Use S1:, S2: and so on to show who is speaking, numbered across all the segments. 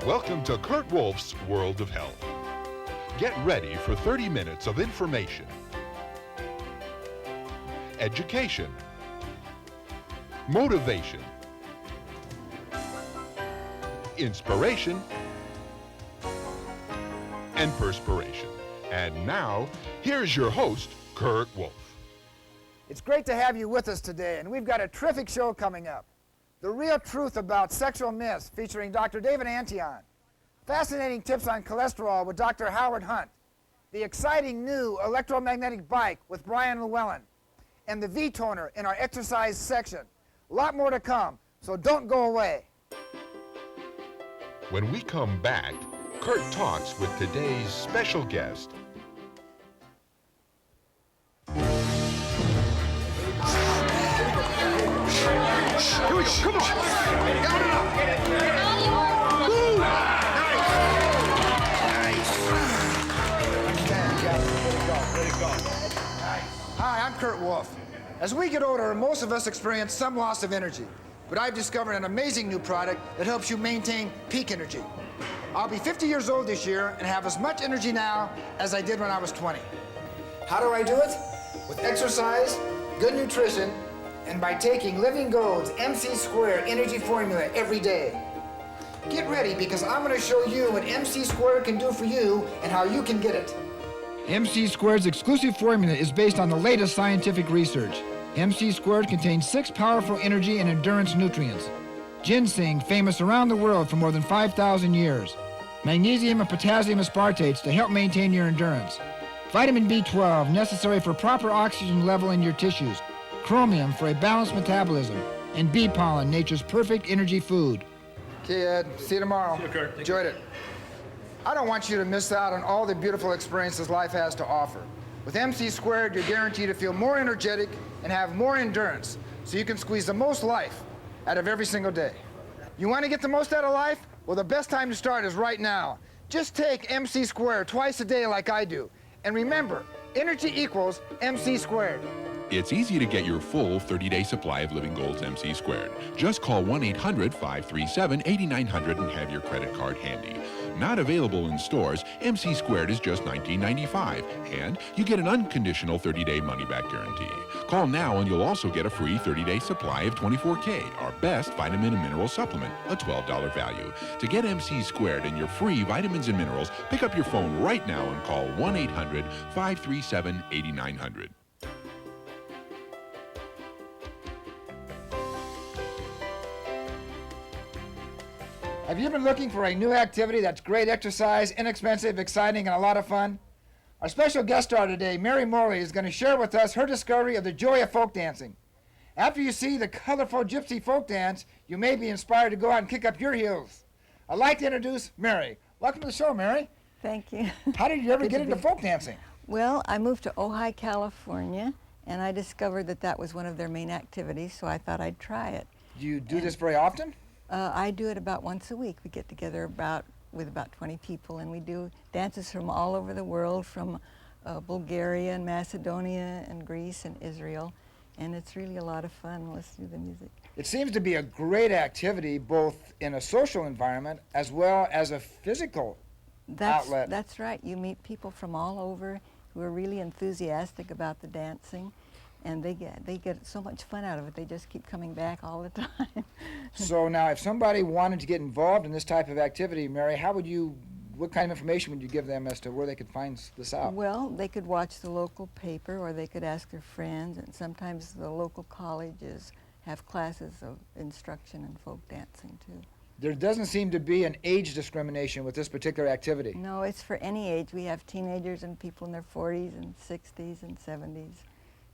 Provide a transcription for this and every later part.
S1: Welcome to Kurt Wolf's World of Health. Get ready for 30 minutes of information, education, motivation, inspiration, and perspiration. And now, here's your host, Kurt Wolf.
S2: It's great to have you with us today, and we've got a terrific show coming up. The Real Truth About Sexual Myths, featuring Dr. David Antion. Fascinating tips on cholesterol with Dr. Howard Hunt. The exciting new electromagnetic bike with Brian Llewellyn. And the V-toner in our exercise section. A lot more to come, so don't go away.
S1: When we come back, Kurt talks with today's special guest.
S3: Come on!
S2: Hi, I'm Kurt Wolf. As we get older, most of us experience some loss of energy. But I've discovered an amazing new product that helps you maintain peak energy. I'll be 50 years old this year and have as much energy now as I did when I was 20. How do I do it? With exercise, good nutrition, and by taking Living Gold's MC Squared energy formula every day. Get ready, because I'm going to show you what MC Squared can do for you and how you can get it. MC Squared's exclusive formula is based on the latest scientific research. MC Squared contains 6 powerful energy and endurance nutrients. Ginseng, famous around the world for more than 5,000 years. Magnesium and potassium aspartates to help maintain your endurance. Vitamin B12, necessary for proper oxygen level in your tissues. Chromium for a balanced metabolism. And bee pollen, nature's perfect energy food. Okay, Ed. See you tomorrow.
S3: See you, Kurt.
S2: Enjoyed it. I don't want you to miss out on all the beautiful experiences life has to offer. With MC Squared, you're guaranteed to feel more energetic and have more endurance, so you can squeeze the most life out of every single day. You want to get the most out of life? Well, the best time to start is right now. Just take MC Squared twice a day like I do. And remember, energy equals MC Squared.
S1: It's easy to get your full 30-day supply of Living Gold's MC Squared. Just call 1-800-537-8900 and have your credit card handy. Not available in stores, MC Squared is just $19.95, and you get an unconditional 30-day money-back guarantee. Call now and you'll also get a free 30-day supply of 24K, our best vitamin and mineral supplement, a $12 value. To get MC Squared and your free vitamins and minerals, pick up your phone right now and call 1-800-537-8900.
S2: Have you been looking for a new activity that's great exercise, inexpensive, exciting, and a lot of fun? Our special guest star today, Mary Morley, is going to share with us her discovery of the joy of folk dancing. After you see the colorful gypsy folk dance, you may be inspired to go out and kick up your heels. I'd like to introduce Mary. Welcome to the show, Mary.
S4: Thank you.
S2: How did you ever get into folk dancing?
S4: Well, I moved to Ojai, California, and I discovered that that was one of their main activities, so I thought I'd try it.
S2: Do you do this very often?
S4: I do it about once a week. We get together with about 20 people, and we do dances from all over the world, from Bulgaria and Macedonia and Greece and Israel, and it's really a lot of fun. Let's do the music.
S2: It seems to be a great activity, both in a social environment as well as a physical outlet.
S4: That's right. You meet people from all over who are really enthusiastic about the dancing, and they get so much fun out of it. They just keep coming back all the time.
S2: So now, if somebody wanted to get involved in this type of activity, Mary, what kind of information would you give them as to where they could find this out?
S4: Well, they could watch the local paper, or they could ask their friends, and sometimes the local colleges have classes of instruction in folk dancing too.
S2: There doesn't seem to be an age discrimination with this particular activity.
S4: No, it's for any age. We have teenagers and people in their 40s and 60s and 70s.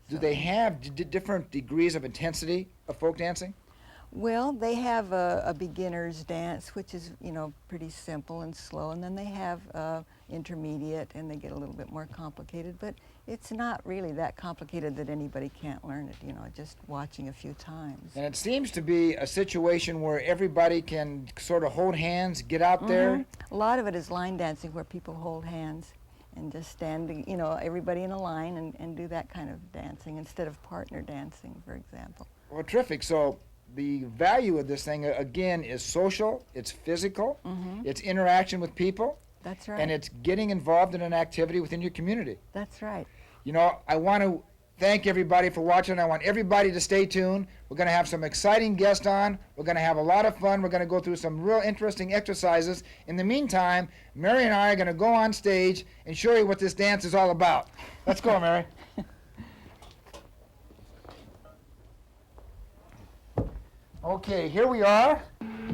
S2: Do they have different degrees of intensity of folk dancing?
S4: Well, they have a beginner's dance, which is, pretty simple and slow, and then they have intermediate, and they get a little bit more complicated, but it's not really that complicated that anybody can't learn it, just watching a few times.
S2: And it seems to be a situation where everybody can sort of hold hands, get out there.
S4: A lot of it is line dancing, where people hold hands and just stand, everybody in a line and do that kind of dancing instead of partner dancing, for example.
S2: Well, terrific. So the value of this thing, again, is social, it's physical, it's interaction with people,
S4: That's right.
S2: and it's getting involved in an activity within your community.
S4: That's right.
S2: You know, I want to thank everybody for watching. I want everybody to stay tuned. We're going to have some exciting guests on. We're going to have a lot of fun. We're going to go through some real interesting exercises. In the meantime, Mary and I are going to go on stage and show you what this dance is all about. Let's go, Mary. Okay, here we are,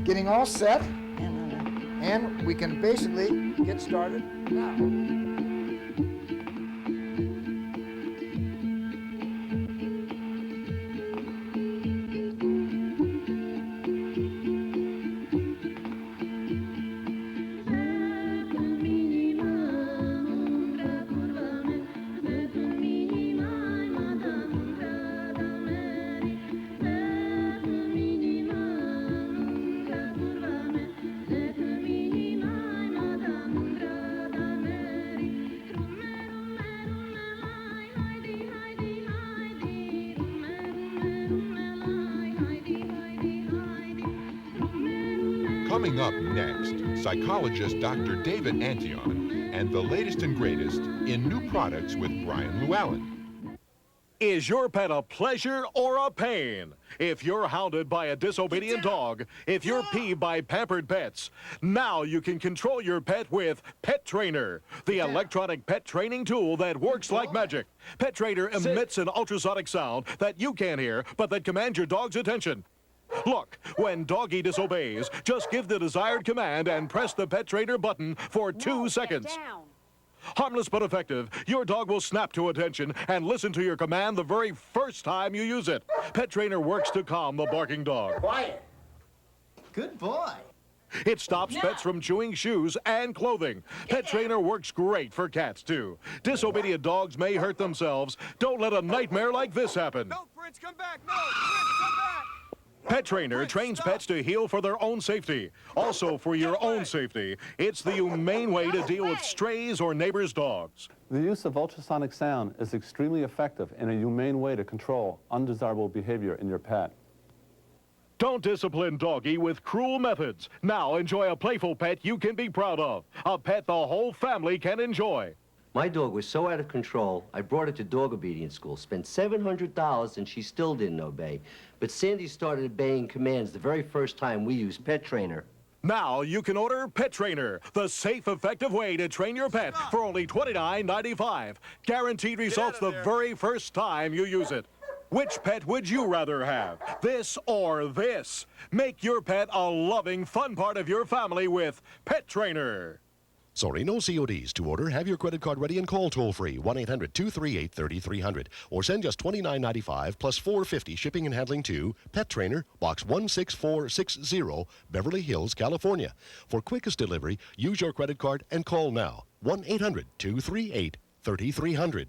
S2: getting all set, and we can basically get started now.
S1: Coming up next, psychologist Dr. David Antion and the latest and greatest in new products with Brian Llewellyn.
S5: Is your pet a pleasure or a pain? If you're hounded by a disobedient dog, if you're peeved by pampered pets, now you can control your pet with Pet Trainer, the electronic pet training tool that works like magic. Pet Trainer emits an ultrasonic sound that you can't hear, but that commands your dog's attention. Look, when Doggy disobeys, just give the desired command and press the Pet Trainer button for 2 seconds. Harmless but effective, your dog will snap to attention and listen to your command the very first time you use it. Pet Trainer works to calm the barking dog.
S3: Quiet. Good boy.
S5: It stops pets from chewing shoes and clothing. Pet Trainer works great for cats, too. Disobedient dogs may hurt themselves. Don't let a nightmare like this happen.
S3: No, Fritz, come back. No, Fritz, come back.
S5: Pet Trainer trains pets to heal for their own safety. Also for your own safety. It's the humane way to deal with strays or neighbors' dogs.
S6: The use of ultrasonic sound is extremely effective and a humane way to control undesirable behavior in your pet.
S5: Don't discipline Doggy with cruel methods. Now enjoy a playful pet you can be proud of. A pet the whole family can enjoy.
S7: My dog was so out of control, I brought her to dog obedience school, spent $700, and she still didn't obey. But Sandy started obeying commands the very first time we used Pet Trainer.
S5: Now you can order Pet Trainer, the safe, effective way to train your pet for only $29.95. Guaranteed results the very first time you use it. Which pet would you rather have, this or this? Make your pet a loving, fun part of your family with Pet Trainer.
S8: Sorry, no CODs. To order, have your credit card ready and call toll-free 1-800-238-3300 or send just $29.95 plus $4.50 shipping and handling to Pet Trainer, Box 16460, Beverly Hills, California. For quickest delivery, use your credit card and call now 1-800-238-3300.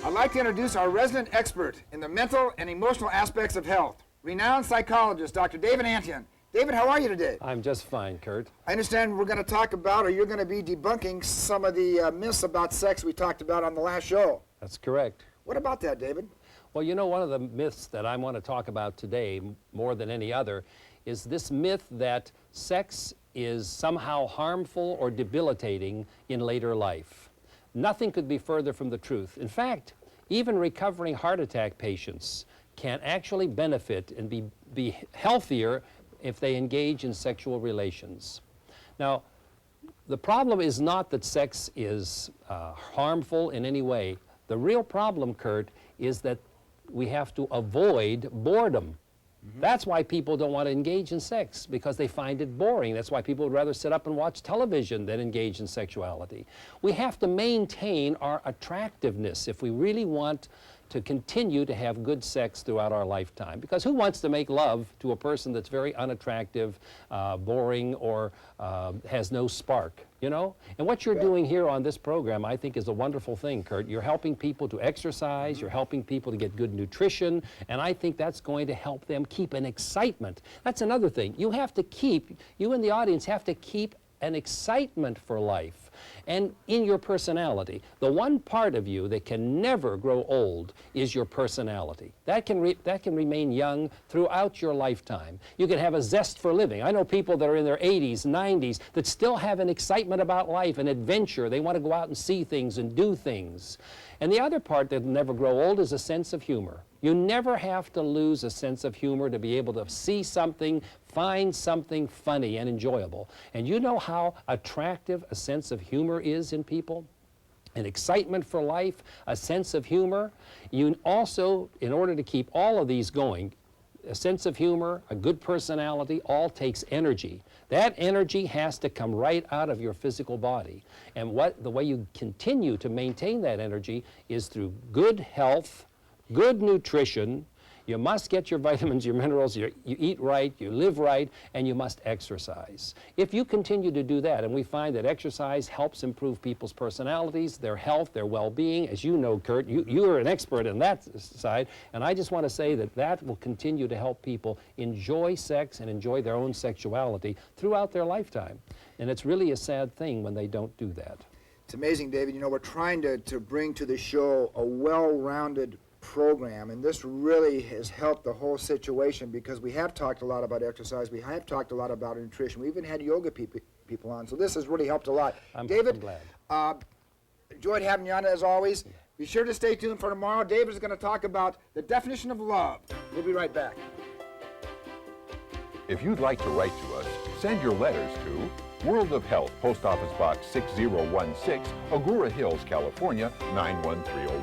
S2: I'd like to introduce our resident expert in the mental and emotional aspects of health, renowned psychologist, Dr. David Antion. David, how are you today?
S9: I'm just fine, Kurt.
S2: I understand we're going to talk about, or you're going to be debunking some of the myths about sex we talked about on the last show.
S9: That's correct.
S2: What about that, David?
S9: Well, you know, one of the myths that I want to talk about today, more than any other, is this myth that sex is somehow harmful or debilitating in later life. Nothing could be further from the truth. In fact, even recovering heart attack patients can actually benefit and be healthier if they engage in sexual relations. Now, the problem is not that sex is harmful in any way. The real problem, Kurt, is that we have to avoid boredom. That's why people don't want to engage in sex, because they find it boring. That's why people would rather sit up and watch television than engage in sexuality. We have to maintain our attractiveness if we really want to continue to have good sex throughout our lifetime. Because who wants to make love to a person that's very unattractive, boring, or has no spark, you know? And what you're doing here on this program, I think, is a wonderful thing, Kurt. You're helping people to exercise, you're helping people to get good nutrition, and I think that's going to help them keep an excitement. That's another thing. You have to keep, you in the audience have to keep an excitement for life. and in your personality. The one part of you that can never grow old is your personality. That can remain young throughout your lifetime. You can have a zest for living. I know people that are in their 80s, 90s that still have an excitement about life and adventure. They want to go out and see things and do things. And the other part that will never grow old is a sense of humor. You never have to lose a sense of humor to be able to see something, find something funny and enjoyable. And you know how attractive a sense of humor is in people? An excitement for life, a sense of humor. You also, in order to keep all of these going, a sense of humor, a good personality, all takes energy. That energy has to come right out of your physical body. And the way you continue to maintain that energy is through good health, good nutrition. You must get your vitamins, your minerals, you eat right, you live right, and you must exercise. If you continue to do that, and we find that exercise helps improve people's personalities, their health, their well-being, as you know, Kurt, you are an expert in that side, and I just want to say that that will continue to help people enjoy sex and enjoy their own sexuality throughout their lifetime. And it's really a sad thing when they don't do that.
S2: It's amazing, David. You know, we're trying to bring to the show a well-rounded program, and this really has helped the whole situation because we have talked a lot about exercise, we have talked a lot about nutrition, we even had yoga people on, so this has really helped a lot. David,
S9: I'm glad.
S2: Enjoyed having you on as always. Be sure to stay tuned for tomorrow. David is going to talk about the definition of love. We'll be right back.
S1: If you'd like to write to us, send your letters to World of Health, Post Office Box 6016, Agoura Hills, California, 91301.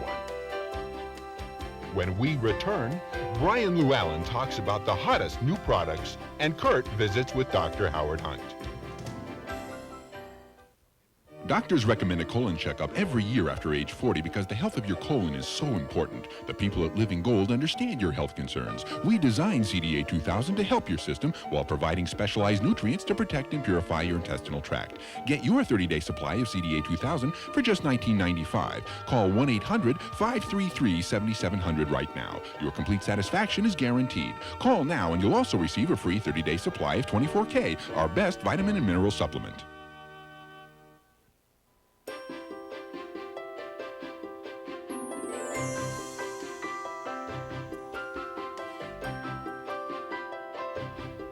S1: When we return, Brian Llewellyn talks about the hottest new products, and Kurt visits with Dr. Howard Hunt. Doctors recommend a colon checkup every year after age 40 because the health of your colon is so important. The people at Living Gold understand your health concerns. We designed CDA 2000 to help your system while providing specialized nutrients to protect and purify your intestinal tract. Get your 30-day supply of CDA 2000 for just $19.95. Call 1-800-533-7700 right now. Your complete satisfaction is guaranteed. Call now and you'll also receive a free 30-day supply of 24K, our best vitamin and mineral supplement.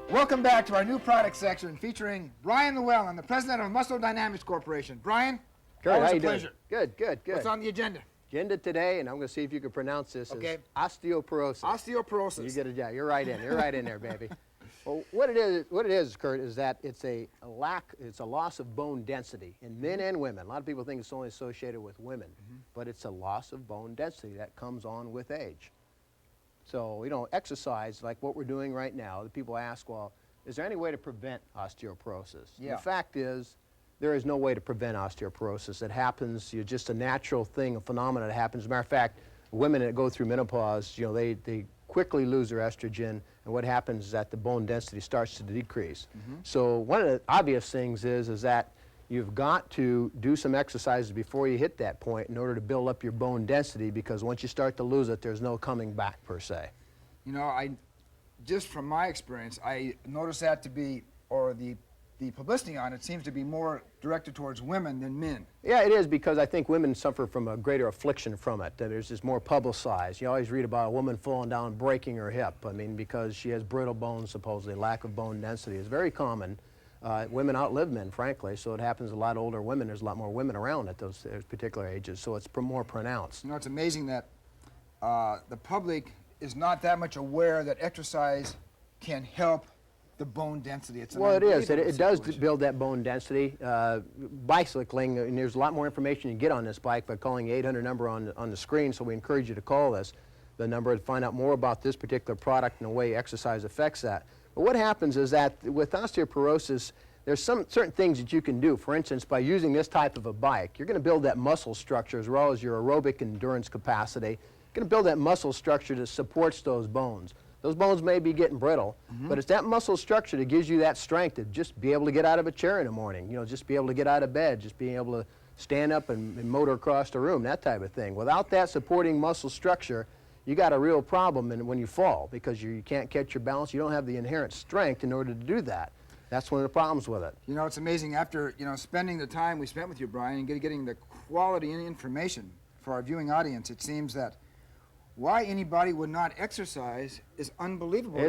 S2: Welcome back to our new product section featuring Brian Llewellyn, the president of Muscle Dynamics Corporation. Brian,
S10: Kurt,
S2: always
S10: how
S2: a
S10: you doing?
S2: pleasure.
S10: Good, good, good.
S2: What's on the agenda?
S10: Agenda today, and I'm going to see if you can pronounce this,
S2: Okay.
S10: is osteoporosis.
S2: Osteoporosis.
S10: You get it, yeah, you're right in. You're right in there, baby. Well, what it is, Kurt, is that it's a loss of bone density in men and women. A lot of people think it's only associated with women, but it's a loss of bone density that comes on with age. So, you know, exercise, like what we're doing right now, the people ask, well, is there any way to prevent osteoporosis?
S2: Yeah.
S10: The fact is, there is no way to prevent osteoporosis. It happens, you're just a natural thing, a phenomenon that happens. As a matter of fact, women that go through menopause, you know, they quickly lose their estrogen, and what happens is that the bone density starts to decrease. So one of the obvious things is that you've got to do some exercises before you hit that point in order to build up your bone density, because once you start to lose it, there's no coming back per se.
S2: You know, just from my experience, I noticed that to be, or the publicity on it seems to be more directed towards women than men.
S10: Yeah, it is, because I think women suffer from a greater affliction from it. There's just more publicized. You always read about a woman falling down and breaking her hip. I mean, because she has brittle bones, supposedly, lack of bone density. It's very common. Women outlive men, frankly, so it happens a lot older women. There's a lot more women around at those particular ages, so it's more pronounced.
S2: You know, it's amazing that the public is not that much aware that exercise can help the bone density. It's an
S10: Well, it is.
S2: unbelievable
S10: It does
S2: situation.
S10: build that bone density. Bicycling, and there's a lot more information you get on this bike by calling the 800 number on the screen, so we encourage you to call the number to find out more about this particular product and the way exercise affects that. But what happens is that with osteoporosis, there's some certain things that you can do. For instance, by using this type of a bike, you're going to build that muscle structure as well as your aerobic endurance capacity. You're going to build that muscle structure that supports those bones. Those bones may be getting brittle, but it's that muscle structure that gives you that strength to just be able to get out of a chair in the morning, you know, just be able to get out of bed, just being able to stand up and motor across the room, that type of thing. Without that supporting muscle structure, you got a real problem when you fall, because you can't catch your balance. You don't have the inherent strength in order to do that. That's one of the problems with it.
S2: You know, it's amazing after, spending the time we spent with you, Brian, and getting the quality information for our viewing audience, it seems that why anybody would not exercise is unbelievable.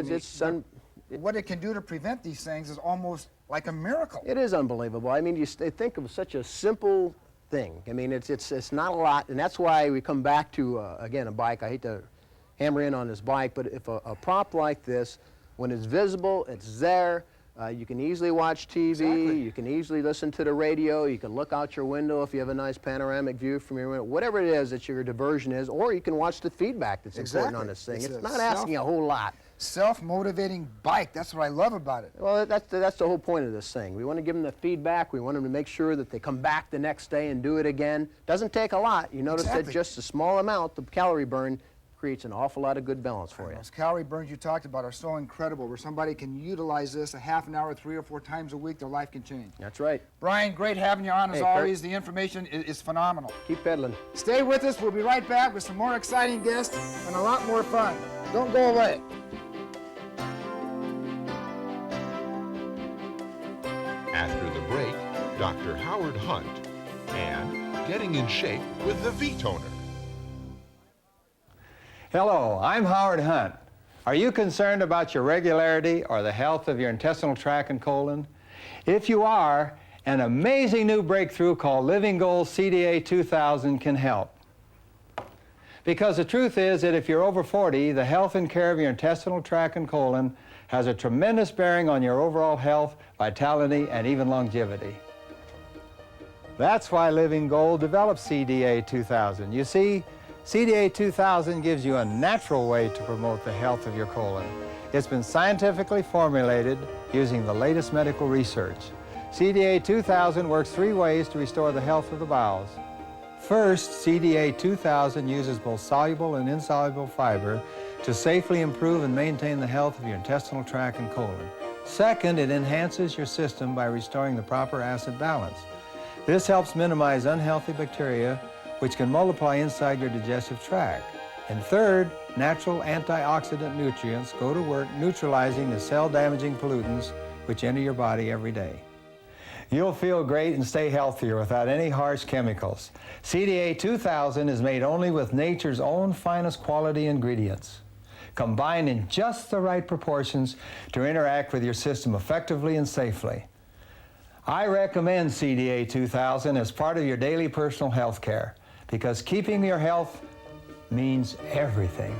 S2: What it can do to prevent these things is almost like a miracle.
S10: It is unbelievable. I mean, you think of such a simple thing. I mean, it's not a lot, and that's why we come back to, again, a bike. I hate to hammer in on this bike, but if a prop like this, when it's visible, it's there, you can easily watch TV,
S2: Exactly.
S10: you can easily listen to the radio, you can look out your window if you have a nice panoramic view from your window, whatever it is that your diversion is, or you can watch the feedback that's important on this thing. It's not asking a whole lot.
S2: Self-motivating bike, that's what I love about it.
S10: Well, that's the whole point of this thing. We want to give them the feedback. We want them to make sure that they come back the next day and do it again. Doesn't take a lot. You notice that just a small amount, the calorie burn, creates an awful lot of good balance for you.
S2: Those calorie burns you talked about are so incredible, where somebody can utilize this a half an hour, 3 or 4 times a week, their life can change.
S10: That's right.
S2: Brian, great having you on as
S10: Hey, Kurt.
S2: always. The information is phenomenal.
S10: Keep pedaling.
S2: Stay with us. We'll be right back with some more exciting guests and a lot more fun. Don't go away.
S1: After the break, Dr. Howard Hunt and getting in shape with the V-Toner.
S11: Hello, I'm Howard Hunt. Are you concerned about your regularity or the health of your intestinal tract and colon? If you are, an amazing new breakthrough called Living Gold CDA 2000 can help. Because the truth is that if you're over 40, the health and care of your intestinal tract and colon has a tremendous bearing on your overall health, vitality, and even longevity. That's why Living Gold developed CDA 2000. You see, CDA 2000 gives you a natural way to promote the health of your colon. It's been scientifically formulated using the latest medical research. CDA 2000 works 3 ways to restore the health of the bowels. First, CDA 2000 uses both soluble and insoluble fiber to safely improve and maintain the health of your intestinal tract and colon. Second, it enhances your system by restoring the proper acid balance. This helps minimize unhealthy bacteria which can multiply inside your digestive tract. And third, natural antioxidant nutrients go to work neutralizing the cell-damaging pollutants which enter your body every day. You'll feel great and stay healthier without any harsh chemicals. CDA 2000 is made only with nature's own finest quality ingredients, combined in just the right proportions to interact with your system effectively and safely. I recommend CDA 2000 as part of your daily personal health care, because keeping your health means everything.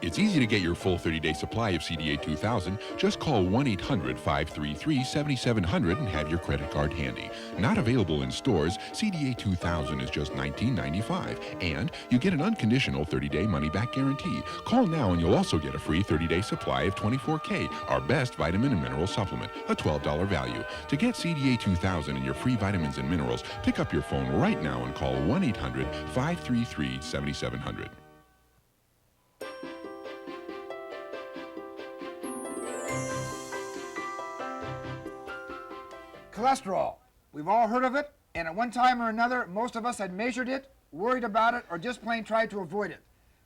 S1: It's easy to get your full 30-day supply of CDA 2000. Just call 1-800-533-7700 and have your credit card handy. Not available in stores, CDA 2000 is just $19.95, and you get an unconditional 30-day money-back guarantee. Call now and you'll also get a free 30-day supply of 24K, our best vitamin and mineral supplement, a $12 value. To get CDA 2000 and your free vitamins and minerals, pick up your phone right now and call 1-800-533-7700.
S2: Cholesterol. We've all heard of it, and at one time or another, most of us had measured it, worried about it, or just plain tried to avoid it.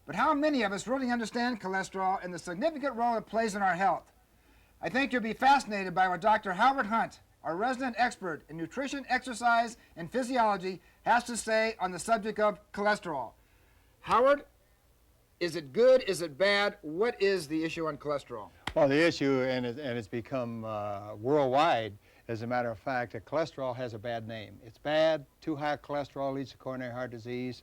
S2: But how many of us really understand cholesterol and the significant role it plays in our health? I think you'll be fascinated by what Dr. Howard Hunt, our resident expert in nutrition, exercise, and physiology, has to say on the subject of cholesterol. Howard, is it good? Is it bad? What is the issue on cholesterol?
S11: Well, the issue, and it's become worldwide, as a matter of fact, that cholesterol has a bad name. It's bad. Too high cholesterol leads to coronary heart disease,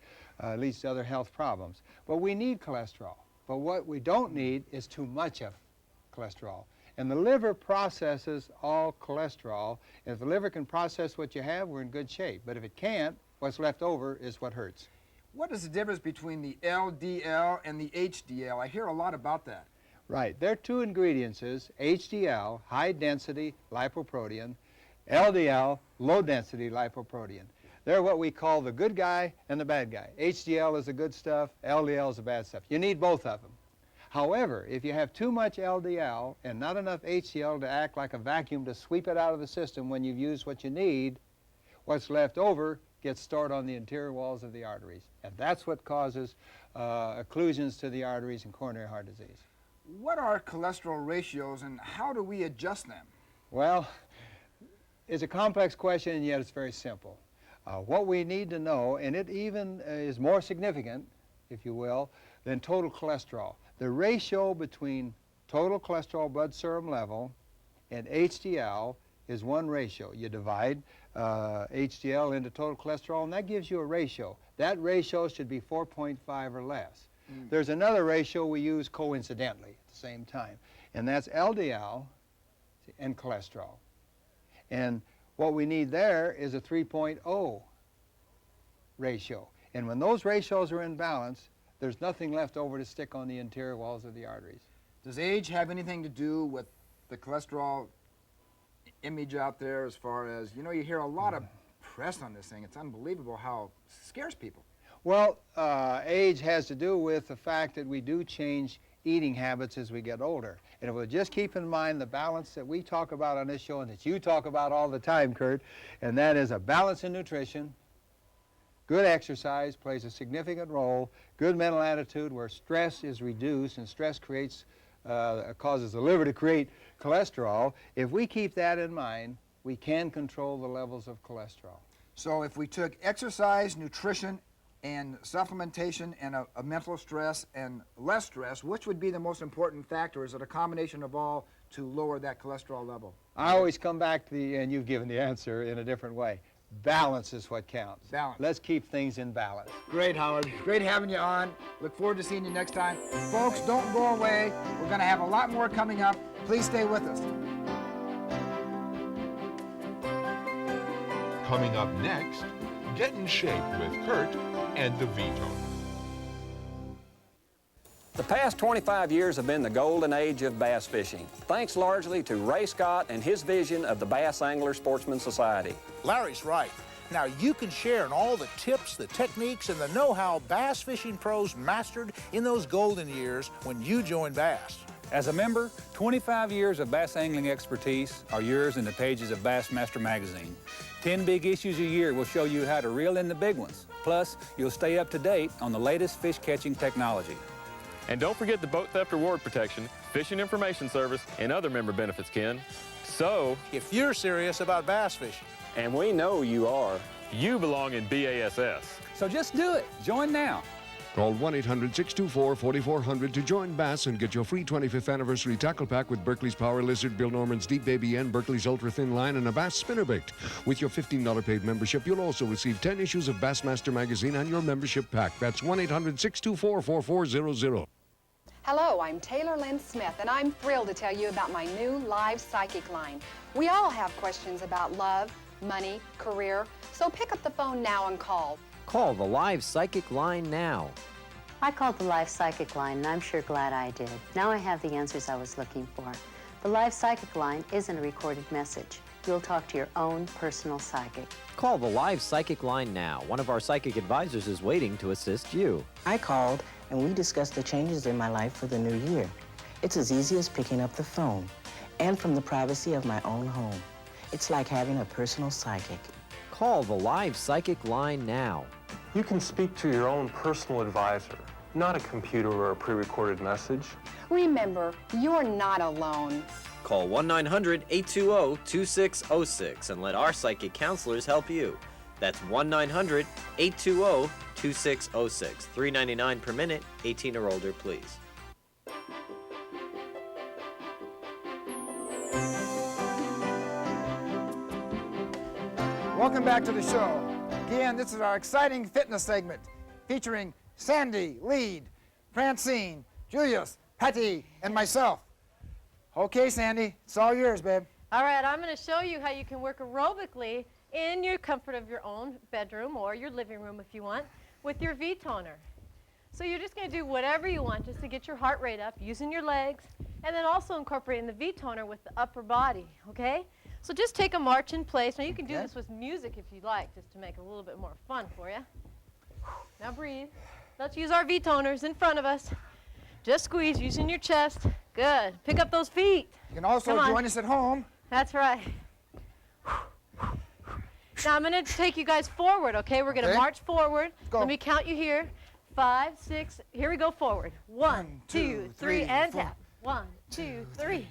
S11: leads to other health problems. But we need cholesterol. But what we don't need is too much of cholesterol. And the liver processes all cholesterol. If the liver can process what you have, we're in good shape. But if it can't, what's left over is what hurts.
S2: What is the difference between the LDL and the HDL? I hear a lot about that.
S11: Right. There are 2 ingredients, HDL, high-density lipoprotein, LDL, low-density lipoprotein. They're what we call the good guy and the bad guy. HDL is the good stuff, LDL is the bad stuff. You need both of them. However, if you have too much LDL and not enough HDL to act like a vacuum to sweep it out of the system when you've used what you need, what's left over gets stored on the interior walls of the arteries. And that's what causes occlusions to the arteries and coronary heart disease.
S2: What are cholesterol ratios and how do we adjust them?
S11: Well, it's a complex question, and yet it's very simple. What we need to know, and it even is more significant, if you will, than total cholesterol. The ratio between total cholesterol blood serum level and HDL is one ratio. You divide HDL into total cholesterol, and that gives you a ratio. That ratio should be 4.5 or less. There's another ratio we use coincidentally at the same time, and that's LDL and cholesterol. And what we need there is a 3.0 ratio. And when those ratios are in balance, there's nothing left over to stick on the interior walls of the arteries.
S2: Does age have anything to do with the cholesterol image out there as far as, you know, you hear a lot of press on this thing. It's unbelievable how it scares people.
S11: Well, age has to do with the fact that we do change eating habits as we get older. And if we'll just keep in mind the balance that we talk about on this show and that you talk about all the time, Kurt, and that is a balance in nutrition. Good exercise plays a significant role. Good mental attitude where stress is reduced, and stress creates, causes the liver to create cholesterol. If we keep that in mind, we can control the levels of cholesterol.
S2: So if we took exercise, nutrition, and supplementation and a mental stress and less stress, which would be the most important factor? Is it a combination of all to lower that cholesterol level?
S11: I always come back to the, and you've given the answer in a different way. Balance is what counts.
S2: Balance.
S11: Let's keep things in balance.
S2: Great, Howard. Great having you on. Look forward to seeing you next time. Folks, don't go away. We're going to have a lot more coming up. Please stay with us.
S1: Coming up next, Get in Shape with Kurt and the V-Toner.
S12: The past 25 years have been the golden age of bass fishing, thanks largely to Ray Scott and his vision of the Bass Angler Sportsman Society.
S13: Larry's right. Now you can share in all the tips, the techniques, and the know-how bass fishing pros mastered in those golden years when you joined Bass.
S14: As a member, 25 years of bass angling expertise are yours in the pages of Bassmaster magazine. 10 big issues a year will show you how to reel in the big ones. Plus, you'll stay up to date on the latest fish catching technology.
S15: And don't forget the Boat Theft Reward Protection, Fishing Information Service, and other member benefits, Ken. So,
S13: if you're serious about bass fishing,
S12: and we know you are,
S15: you belong in BASS.
S14: So just do it. Join now.
S16: Call 1-800-624-4400 to join Bass and get your free 25th anniversary tackle pack with Berkley's Power Lizard, Bill Norman's Deep Baby N, Berkley's Ultra Thin Line, and a Bass Spinnerbait. With your $15 paid membership, you'll also receive 10 issues of Bassmaster magazine and your membership pack. That's 1-800-624-4400.
S17: Hello, I'm Taylor Lynn Smith, and I'm thrilled to tell you about my new Live Psychic line. We all have questions about love, money, career, so pick up the phone now and call.
S18: Call the Live Psychic line now.
S19: I called the Live Psychic line, and I'm sure glad I did. Now I have the answers I was looking for. The Live Psychic line isn't a recorded message. You'll talk to your own personal psychic.
S18: Call the Live Psychic line now. One of our psychic advisors is waiting to assist you.
S20: I called, and we discussed the changes in my life for the new year. It's as easy as picking up the phone, and from the privacy of my own home. It's like having a personal psychic.
S18: Call the Live Psychic line now.
S21: You can speak to your own personal advisor, not a computer or a pre-recorded message.
S17: Remember, you're not alone.
S18: Call 1-900-820-2606 and let our psychic counselors help you. That's 1-900-820-2606. $3.99 per minute, 18 or older, please.
S2: Welcome back to the show. Again, this is our exciting fitness segment featuring Sandy, Lead, Francine, Julius, Patty, and myself. Okay, Sandy, it's all yours, babe.
S22: All right, I'm going to show you how you can work aerobically in your comfort of your own bedroom or your living room if you want with your V-Toner. So you're just going to do whatever you want just to get your heart rate up using your legs and then also incorporating the V-Toner with the upper body, okay? So just take a march in place. Now you can do this with music if you'd like, just to make it a little bit more fun for you. Now breathe. Let's use our V-Toners in front of us. Just squeeze using your chest. Good. Pick up those feet.
S2: You can also join us at home.
S22: That's right. Now I'm going to take you guys forward, okay? We're going to march forward. Let me count you here. 5, 6. Here we go forward. 1, 2, 3, and tap. 1, 2, 3.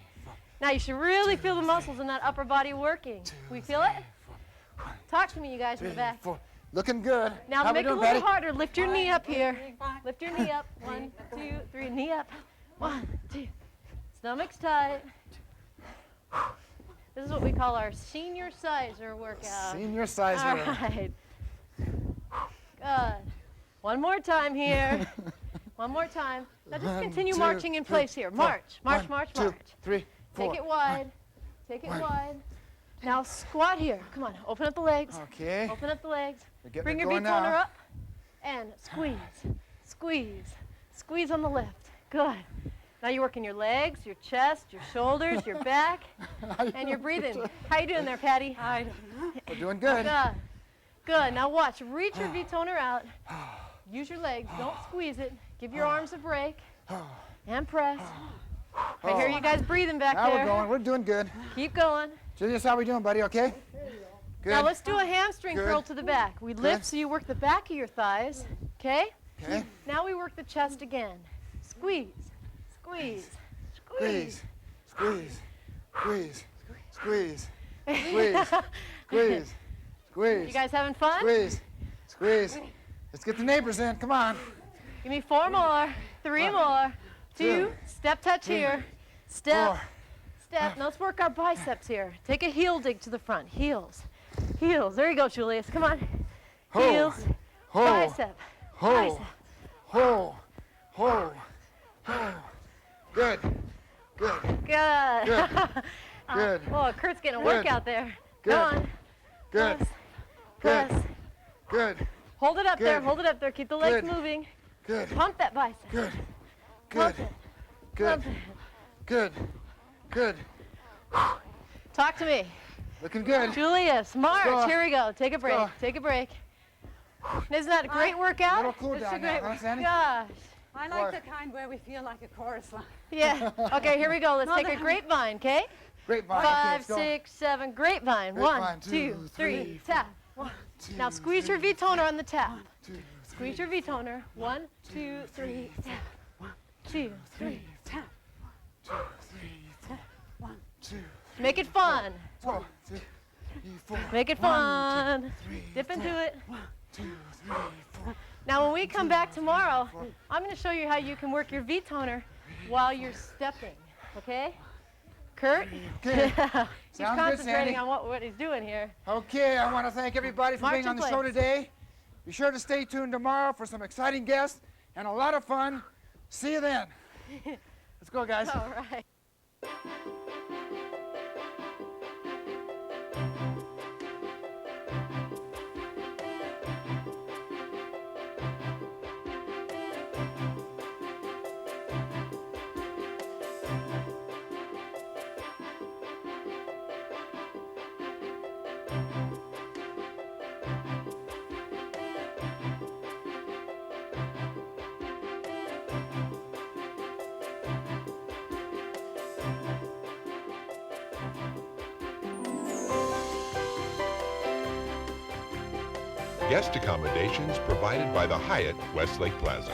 S22: Now you should really feel the muscles in that upper body working. We feel it? Talk to me, you guys in the back.
S2: Looking good.
S22: Now
S2: How
S22: make it
S2: we
S22: a
S2: doing,
S22: little bit
S2: Patty?
S22: harder. Lift your knee up here. Lift your knee up. 1, 2, 3. Knee up. 1, 2. Stomach's tight. This is what we call our senior sizer workout.
S2: Senior sizer.
S22: All right. Good. One more time here. One more time. Now just continue marching in place here. March, march, march, march.
S2: 3, 4.
S22: Take it wide. Take it wide. Now squat here. Come on. Open up the legs.
S2: Okay.
S22: Open up the legs.
S2: We're getting
S22: Bring
S2: it
S22: your
S2: going
S22: V-toner
S2: now.
S22: up. And squeeze. Squeeze. Squeeze on the lift. Good. Now you're working your legs, your chest, your shoulders, your back, and you're breathing. How you doing there, Patty? I don't know.
S2: We're doing good.
S22: Good. Good. Now watch. Reach your V-toner out. Use your legs. Don't squeeze it. Give your arms a break. And press. I hear you guys breathing back
S2: now
S22: there.
S2: we're going. We're doing good.
S22: Keep going.
S2: Julius, how we doing, buddy? Okay? Good.
S22: Now let's do a hamstring
S2: Good.
S22: curl to the back. We lift so you work the back of your thighs. Okay?
S2: Okay.
S22: Now we work the chest again. Squeeze. Squeeze. Squeeze.
S2: Squeeze. Squeeze. Squeeze. Squeeze. Squeeze. Squeeze.
S22: You guys having fun?
S2: Squeeze. Squeeze. Let's get the neighbors in. Come on.
S22: Give me 4 more. 3 more. 2. Step touch here. Step.
S2: 4.
S22: Step. Now let's work our biceps here. Take a heel dig to the front. Heels. Heels. There you go, Julius. Come on.
S2: Ho.
S22: Heels.
S2: Ho.
S22: Bicep.
S2: Ho.
S22: Bicep.
S2: Ho. Ho. Ho. Good. Good.
S22: Good.
S2: Good. Good.
S22: Oh, Kurt's getting a
S2: Good.
S22: workout there.
S2: Good.
S22: Go on.
S2: Good.
S22: Press.
S2: Good. Good.
S22: Hold it up there.
S2: Good.
S22: Hold it up there. Keep the legs
S2: Good.
S22: moving.
S2: Good.
S22: Pump that bicep.
S2: Good.
S22: Pump
S2: Good.
S22: it.
S2: Good.
S22: Pump it.
S2: Good. Good.
S22: Talk to me.
S2: Looking good.
S22: Julius, March.
S2: Go.
S22: Here we go. Take a break.
S2: Go.
S22: Take a break. Isn't that a great workout?
S2: Little cool
S22: It's
S2: down
S22: a great
S2: now, huh, Sandy?
S22: Gosh.
S3: I like the kind where we feel like a chorus line.
S22: Yeah. Okay, here we go. Let's take a grapevine, okay?
S2: Grapevine. Okay,
S22: 5,
S2: let's go.
S22: 6, 7. Grapevine.
S2: Grapevine.
S22: 1, 2,
S2: 2,
S22: 3.
S2: 3,
S22: Tap. 1. Now squeeze your V-toner on the tap. Squeeze your V-toner. 1, 2, 3. Tap. 1, 2, 3. Tap.
S2: 2, 3, tap. 1, 2.
S22: Make it fun.
S2: 4, 3, 4.
S22: Make it
S2: 1,
S22: fun.
S2: 2, 3,
S22: Dip into
S2: 4.
S22: it.
S2: 1, 2, 3, 4.
S22: Now when we come back tomorrow, I'm going to show you how you can work your V-toner while you're stepping, okay? Kurt?
S2: Okay.
S22: He's
S2: Sounds good,
S22: concentrating
S2: Sandy.
S22: on what he's doing here.
S2: Okay, I want to thank everybody for
S22: March
S2: being
S22: in
S2: on the show
S22: place.
S2: today. Be sure to stay tuned tomorrow for some exciting guests and a lot of fun. See you then. Let's go, guys.
S22: All right.
S1: Guest accommodations provided by the Hyatt Westlake Plaza.